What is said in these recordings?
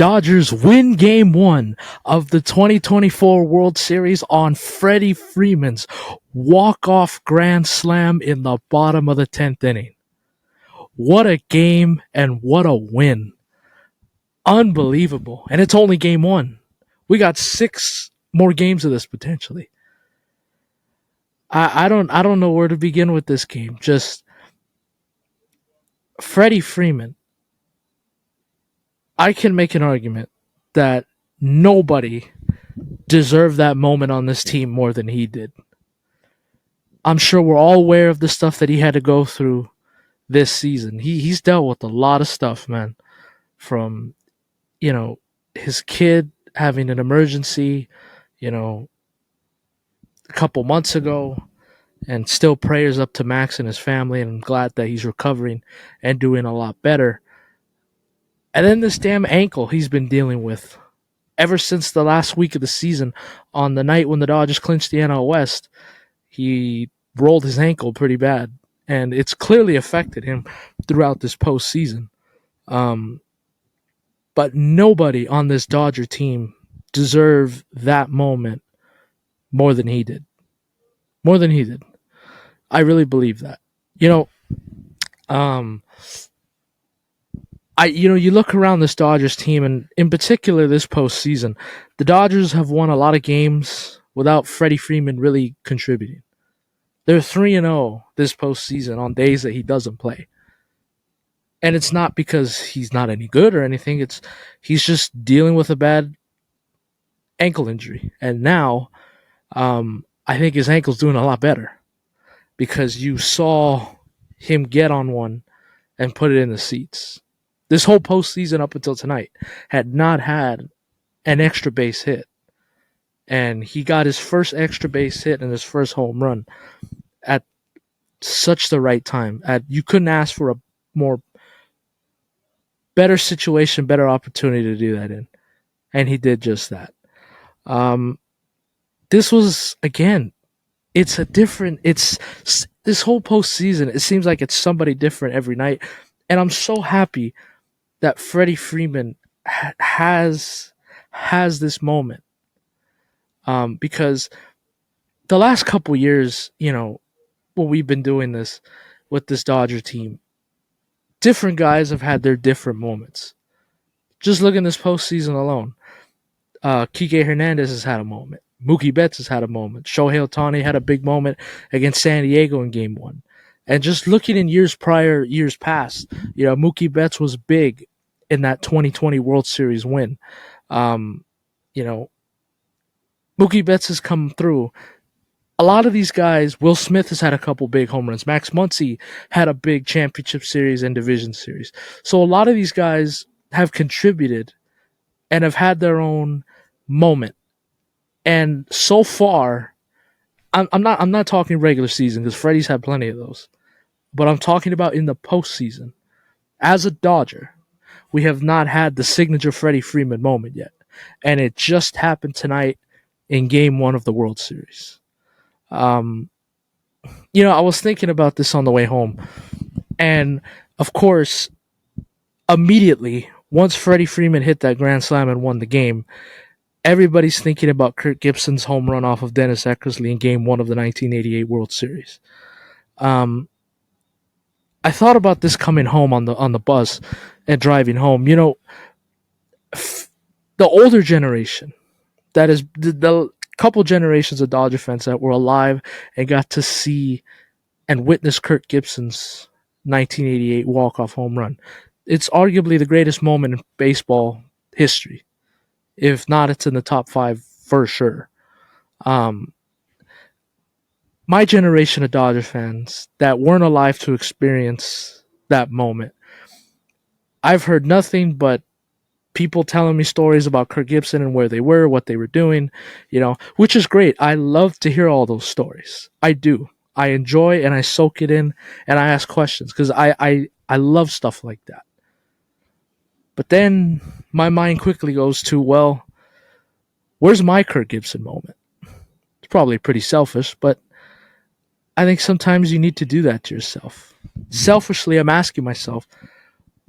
Dodgers win Game 1 of the 2024 World Series on Freddie Freeman's walk-off grand slam in the bottom of the 10th inning. What a game and what a win. Unbelievable. And it's only Game 1. We got 6 more games of this potentially. I don't know where to begin with this game. Just Freddie Freeman. I can make an argument that nobody deserved that moment on this team more than he did. I'm sure we're all aware of the stuff that he had to go through this season. He's dealt with a lot of stuff, man. From, his kid having an emergency, a couple months ago, and still prayers up to Max and his family, and I'm glad that he's recovering and doing a lot better. And then this damn ankle he's been dealing with ever since the last week of the season. On the night when the Dodgers clinched the NL West, he rolled his ankle pretty bad, and it's clearly affected him throughout this postseason. But nobody on this Dodger team deserved that moment more than he did. More than he did. I really believe that. You look around this Dodgers team, and in particular this postseason, the Dodgers have won a lot of games without Freddie Freeman really contributing. They're 3-0 this postseason on days that he doesn't play. And it's not because he's not any good or anything. He's just dealing with a bad ankle injury. And now I think his ankle's doing a lot better because you saw him get on one and put it in the seats. This whole postseason up until tonight had not had an extra base hit. And he got his first extra base hit and his first home run at such the right time. You couldn't ask for a better situation, better opportunity to do that in. And he did just that. This was, again, this whole postseason, it seems like it's somebody different every night. And I'm so happy that Freddie Freeman has this moment. Because the last couple years, when we've been doing this with this Dodger team, different guys have had their different moments. Just look in this postseason alone. Kike Hernandez has had a moment. Mookie Betts has had a moment. Shohei Ohtani had a big moment against San Diego in Game 1. And just looking in years past, Mookie Betts was big in that 2020 World Series win. Mookie Betts has come through. A lot of these guys, Will Smith has had a couple big home runs. Max Muncy had a big championship series and division series. So a lot of these guys have contributed and have had their own moment. And so far, I'm not talking regular season because Freddie's had plenty of those. But I'm talking about in the postseason. As a Dodger, we have not had the signature Freddie Freeman moment yet. And it just happened tonight in Game 1 of the World Series. I was thinking about this on the way home. And, of course, immediately, once Freddie Freeman hit that grand slam and won the game, everybody's thinking about Kirk Gibson's home run off of Dennis Eckersley in Game 1 of the 1988 World Series. I thought about this coming home on the bus and driving home. The older generation, that is the couple generations of Dodger fans that were alive and got to see and witness Kirk Gibson's 1988 walk-off home run. It's arguably the greatest moment in baseball history. If not, it's in the top 5 for sure. My generation of Dodger fans that weren't alive to experience that moment, I've heard nothing but people telling me stories about Kirk Gibson and where they were, what they were doing, which is great. I love to hear all those stories. I do. I enjoy and I soak it in and I ask questions because I love stuff like that. But then my mind quickly goes to, well, where's my Kirk Gibson moment? It's probably pretty selfish, but I think sometimes you need to do that to yourself. Selfishly, I'm asking myself,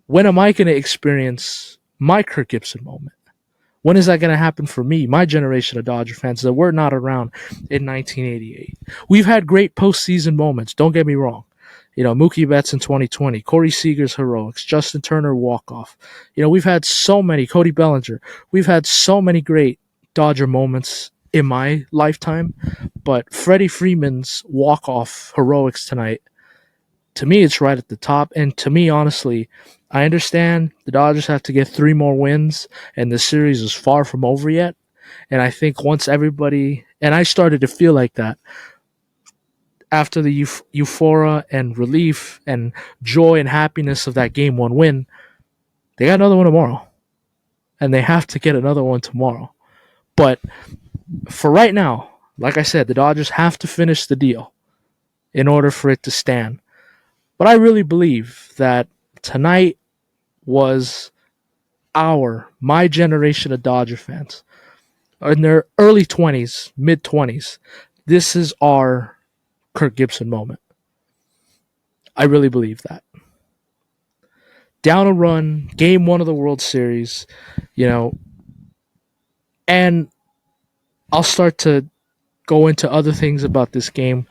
when am I going to experience my Kirk Gibson moment. When is that going to happen for me, my generation of Dodger fans that were not around in 1988? We've had great postseason moments, don't get me wrong. Mookie Betts in 2020, Corey Seager's heroics, Justin Turner walk-off. We've had so many, Cody Bellinger. We've had so many great Dodger moments in my lifetime, but Freddie Freeman's walk-off heroics tonight, to me, it's right at the top. And to me, honestly, I understand the Dodgers have to get 3 more wins, and the series is far from over yet. And I think once everybody, and I started to feel like that after the euphoria and relief and joy and happiness of that game 1 win, they got another one tomorrow. And they have to get another one tomorrow. But for right now, like I said, the Dodgers have to finish the deal in order for it to stand. But I really believe that tonight was my generation of Dodger fans in their early 20s, mid 20s. This is our Kirk Gibson moment. I really believe that. Down a run, game 1 of the World Series, and I'll start to go into other things about this game.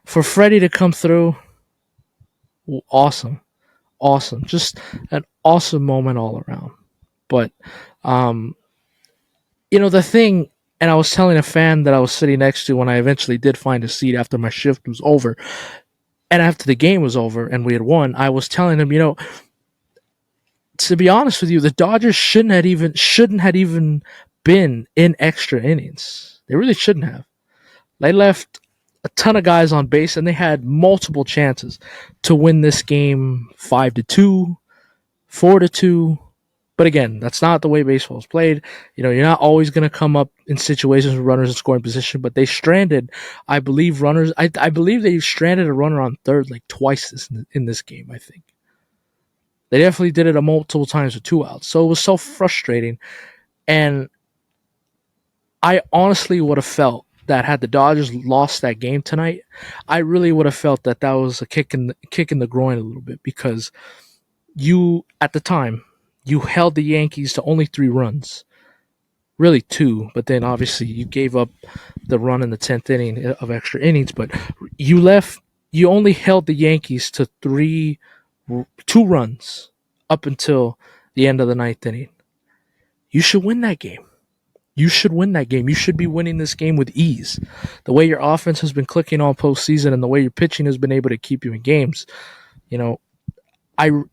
For Freddie to come through, awesome. Just an awesome moment all around. But, the thing, and I was telling a fan that I was sitting next to when I eventually did find a seat after my shift was over, and after the game was over and we had won, I was telling him, to be honest with you, the Dodgers shouldn't have even been in extra innings. They really shouldn't have. They left a ton of guys on base, and they had multiple chances to win this game 5-2, 4-2. But again, that's not the way baseball is played. You're not always going to come up in situations with runners in scoring position, but they stranded, I believe, runners. I believe they stranded a runner on third like twice in this game, I think. They definitely did it multiple times with 2 outs. So it was so frustrating. And I honestly would have felt that had the Dodgers lost that game tonight, I really would have felt that was a kick in the groin a little bit, because at the time, you held the Yankees to only 3 runs. Really 2, but then obviously you gave up the run in the 10th inning of extra innings, but you only held the Yankees to 2 runs up until the end of the 9th inning. You should win that game. You should win that game. You should be winning this game with ease. The way your offense has been clicking all postseason and the way your pitching has been able to keep you in games,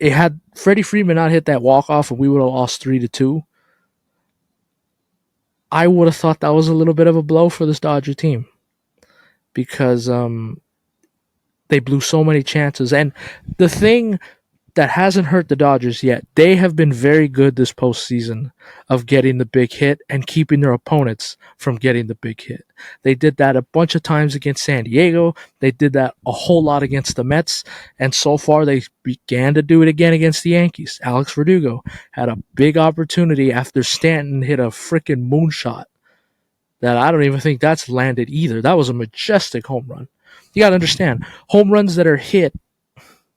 had Freddie Freeman not hit that walk-off and we would have lost 3-2, I would have thought that was a little bit of a blow for this Dodger team, because they blew so many chances. And the thing that hasn't hurt the Dodgers yet, they have been very good this postseason of getting the big hit and keeping their opponents from getting the big hit. They did that a bunch of times against San Diego. They did that a whole lot against the Mets. And so far, they began to do it again against the Yankees. Alex Verdugo had a big opportunity after Stanton hit a freaking moonshot that I don't even think that's landed either. That was a majestic home run. You got to understand, home runs that are hit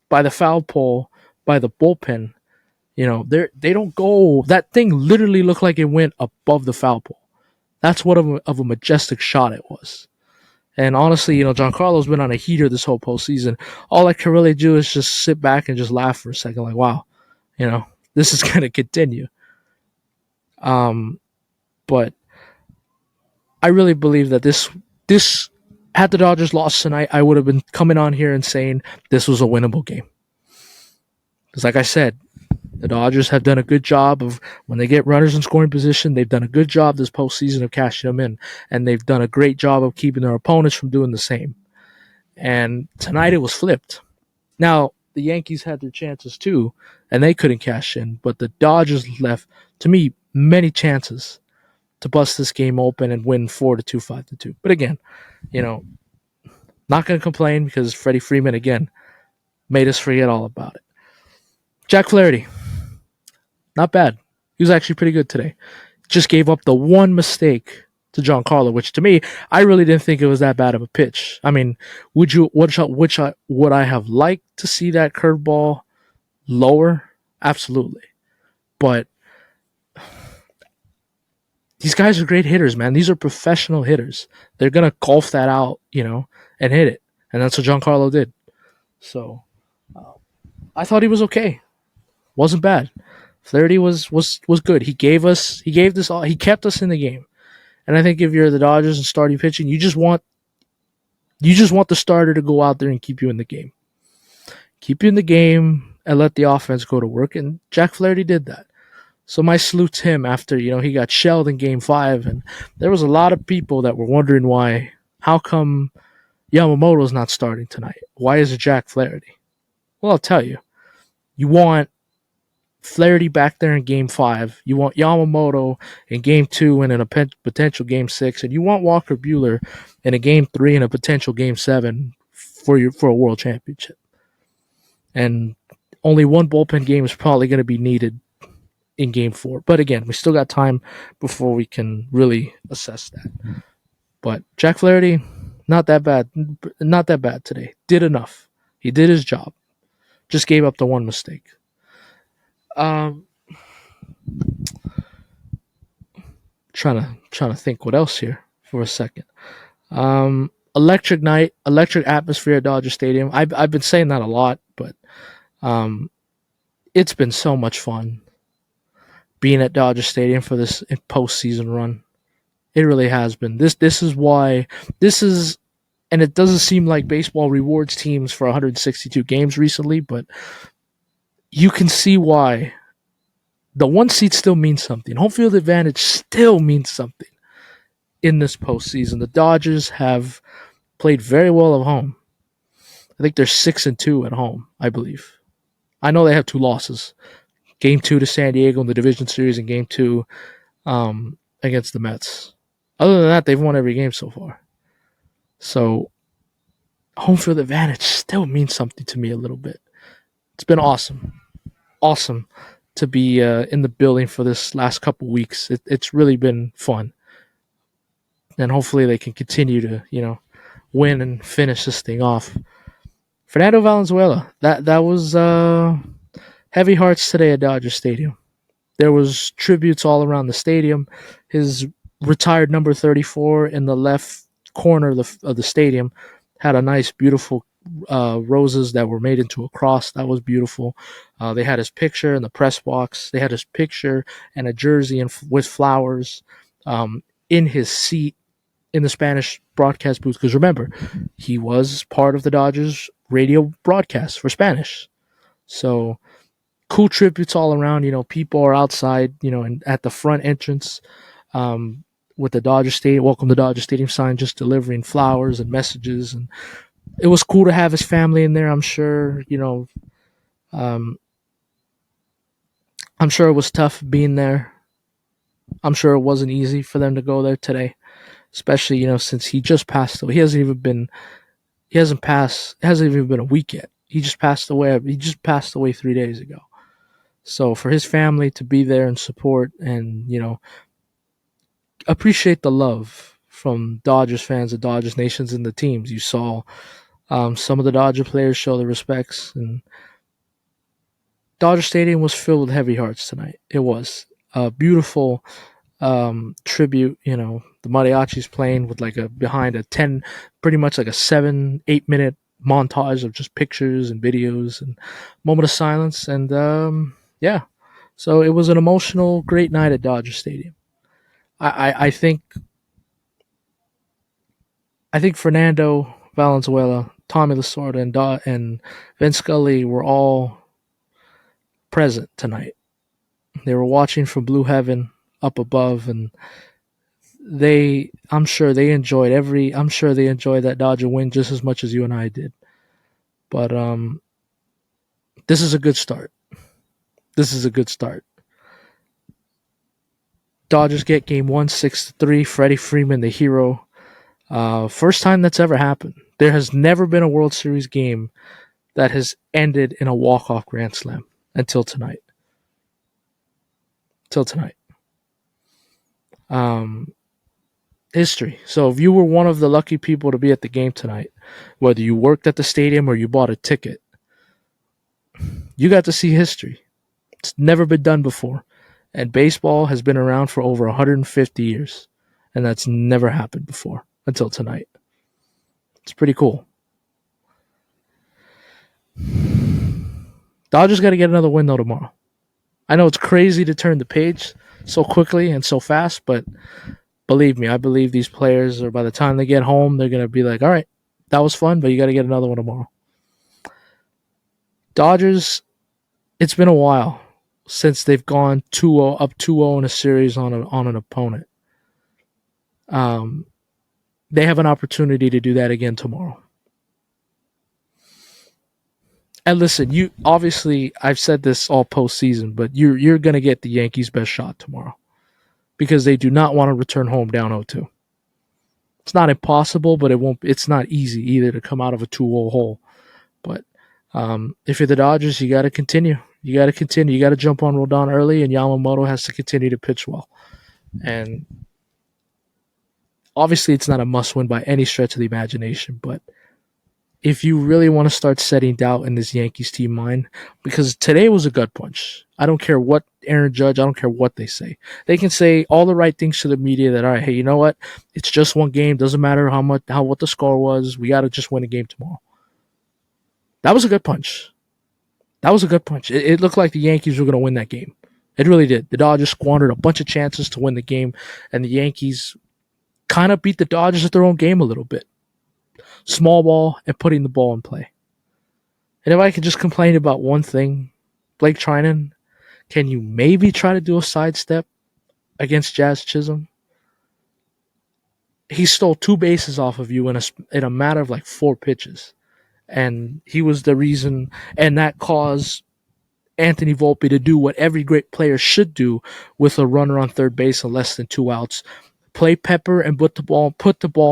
by the foul pole, by the bullpen, they don't go. That thing literally looked like it went above the foul pole. That's what of a majestic shot it was. And honestly, Giancarlo's been on a heater this whole postseason. All I can really do is just sit back and just laugh for a second, like, wow, this is going to continue. But I really believe that this had the Dodgers lost tonight, I would have been coming on here and saying this was a winnable game. Because like I said, the Dodgers have done a good job of, when they get runners in scoring position, they've done a good job this postseason of cashing them in. And they've done a great job of keeping their opponents from doing the same. And tonight it was flipped. Now, the Yankees had their chances too, and they couldn't cash in. But the Dodgers left, to me, many chances to bust this game open and win 4-2, 5-2. But again, not going to complain, because Freddie Freeman, again, made us forget all about it. Jack Flaherty, not bad. He was actually pretty good today. Just gave up the one mistake to Giancarlo, which to me, I really didn't think it was that bad of a pitch. I mean, would I have liked to see that curveball lower? absolutely. But these guys are great hitters, man. These are professional hitters. They're gonna golf that out, and hit it, and that's what Giancarlo did. So I thought he was okay. Wasn't bad. Flaherty was good. He gave this all. He kept us in the game. And I think if you're the Dodgers and starting pitching, you just want the starter to go out there and keep you in the game. Keep you in the game and let the offense go to work. And Jack Flaherty did that. So my salute to him after, he got shelled in game 5. And there was a lot of people that were wondering how come Yamamoto's not starting tonight? Why is it Jack Flaherty? Well, I'll tell you. You want Flaherty back there in game 5. You want Yamamoto in game 2 and in a potential game 6. And you want Walker Buehler in a game 3 and a potential game 7 for a world championship. And only one bullpen game is probably going to be needed in game 4. But again, we still got time before we can really assess that. But Jack Flaherty, not that bad. Not that bad today. Did enough. He did his job. Just gave up the one mistake. Trying to think what else here for a second. Electric night, electric atmosphere at Dodger Stadium. I've been saying that a lot, but it's been so much fun being at Dodger Stadium for this postseason run. It really has been. This is why and it doesn't seem like baseball rewards teams for 162 games recently, but you can see why. The one seed still means something. Home field advantage still means something in this postseason. The Dodgers have played very well at home. I think they're 6-2 at home, I believe. I know they have 2 losses. Game 2 to San Diego in the division series and Game 2 against the Mets. Other than that, they've won every game so far. So home field advantage still means something to me a little bit. It's been awesome. Awesome to be in the building for this last couple weeks. It's really been fun. And hopefully they can continue to, win and finish this thing off. Fernando Valenzuela, that was heavy hearts today at Dodger Stadium. There was tributes all around the stadium. His retired number 34 in the left corner of the stadium had a nice, beautiful roses that were made into a cross. That was beautiful. They had his picture in the press box. They had his picture and a jersey with flowers in his seat in the Spanish broadcast booth. Because remember, he was part of the Dodgers radio broadcast for Spanish. So cool tributes all around. People are outside, and at the front entrance with the Dodger Stadium, welcome to Dodger Stadium sign, just delivering flowers and messages. And it was cool to have his family in there. I'm sure, I'm sure it was tough being there. I'm sure it wasn't easy for them to go there today, especially, since he just passed away. It hasn't even been a week yet. He just passed away 3 days ago. So for his family to be there and support and, appreciate the love from Dodgers fans, the Dodgers nations, and the teams. You saw some of the Dodger players show their respects, and Dodger Stadium was filled with heavy hearts tonight. It was a beautiful tribute. The mariachis playing with behind a 10, pretty much like a 7-8 minute montage of just pictures and videos and moment of silence. And yeah, so it was an emotional, great night at Dodger Stadium. I think Fernando Valenzuela, Tommy Lasorda, and Vince Scully were all present tonight. They were watching from Blue Heaven up above, and I'm sure they enjoyed that Dodger win just as much as you and I did. But this is a good start. Dodgers get game 1, 6-3. Freddie Freeman, the hero. First time that's ever happened. There has never been a World Series game that has ended in a walk-off grand slam until tonight. History. So if you were one of the lucky people to be at the game tonight, whether you worked at the stadium or you bought a ticket, you got to see history. It's never been done before. And baseball has been around for over 150 years. And that's never happened before until tonight. It's pretty cool. Dodgers got to get another win, though, tomorrow. I know it's crazy to turn the page so quickly and so fast, but believe me, I believe these players are, by the time they get home, they're going to be like, all right, that was fun, but you got to get another one tomorrow. Dodgers, it's been a while since they've gone 2-0, up 2-0 in a series on an opponent. They have an opportunity to do that again tomorrow. And listen, you obviously I've said this all postseason, but you're gonna get the Yankees' best shot tomorrow because they do not want to return home down 0-2. It's not impossible, but it won't. It's not easy either to come out of a 2-0 hole. But if you're the Dodgers, you got to continue. You got to continue. You got to jump on Rodon early, and Yamamoto has to continue to pitch well. And obviously, it's not a must-win by any stretch of the imagination, but if you really want to start setting doubt in this Yankees team mind, because today was a gut punch. I don't care what Aaron Judge, I don't care what they say. They can say all the right things to the media that, all right, hey, you know what? It's just one game. Doesn't matter what the score was. We got to just win a game tomorrow. That was a good punch. That was a good punch. It looked like the Yankees were going to win that game. It really did. The Dodgers squandered a bunch of chances to win the game, and the Yankees kind of beat the Dodgers at their own game a little bit. Small ball and putting the ball in play. And if I could just complain about one thing, Blake Trinan, can you maybe try to do a sidestep against Jazz Chisholm? He stole 2 bases off of you in a matter of like 4 pitches. And he was the reason, and that caused Anthony Volpe to do what every great player should do with a runner on third base and less than 2 outs. Play pepper and put the ball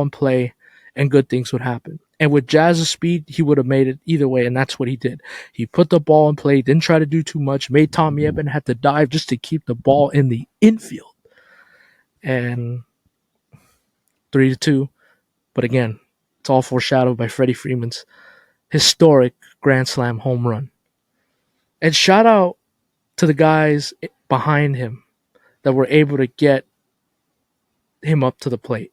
in play, and good things would happen. And with Jazz's speed, he would have made it either way, and that's what he did. He put the ball in play, didn't try to do too much, made Tommy Edman have to dive just to keep the ball in the infield. And 3-2. But again, it's all foreshadowed by Freddie Freeman's historic Grand Slam home run. And shout out to the guys behind him that were able to get him up to the plate.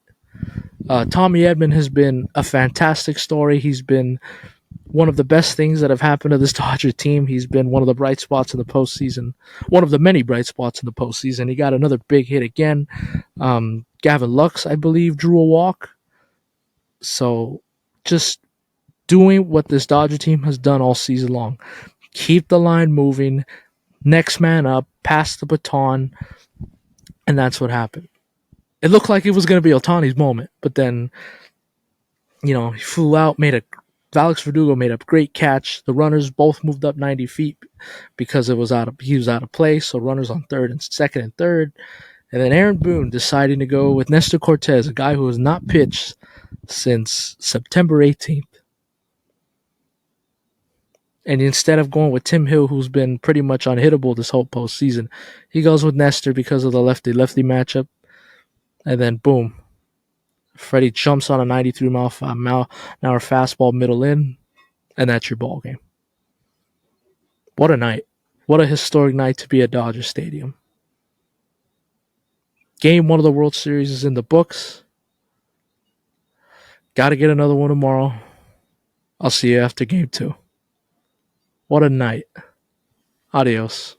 Tommy Edman has been a fantastic story. He's been one of the best things that have happened to this Dodger team. He's been one of the bright spots in the postseason, one of the many bright spots in the postseason. He got another big hit again. Gavin Lux, I believe, drew a walk. So just doing what this Dodger team has done all season long. Keep the line moving, next man up, pass the baton, and that's what happened. It looked like it was going to be Ohtani's moment, but then, he flew out, Alex Verdugo made a great catch. The runners both moved up 90 feet because he was out of place, so runners on second and third. And then Aaron Boone deciding to go with Nestor Cortez, a guy who has not pitched since September 18th. And instead of going with Tim Hill, who's been pretty much unhittable this whole postseason, he goes with Nestor because of the lefty-lefty matchup. And then, boom, Freddie jumps on a 93-mile-an-hour fastball middle in, and that's your ball game. What a night. What a historic night to be at Dodger Stadium. Game 1 of the World Series is in the books. Got to get another one tomorrow. I'll see you after Game 2. What a night. Adios.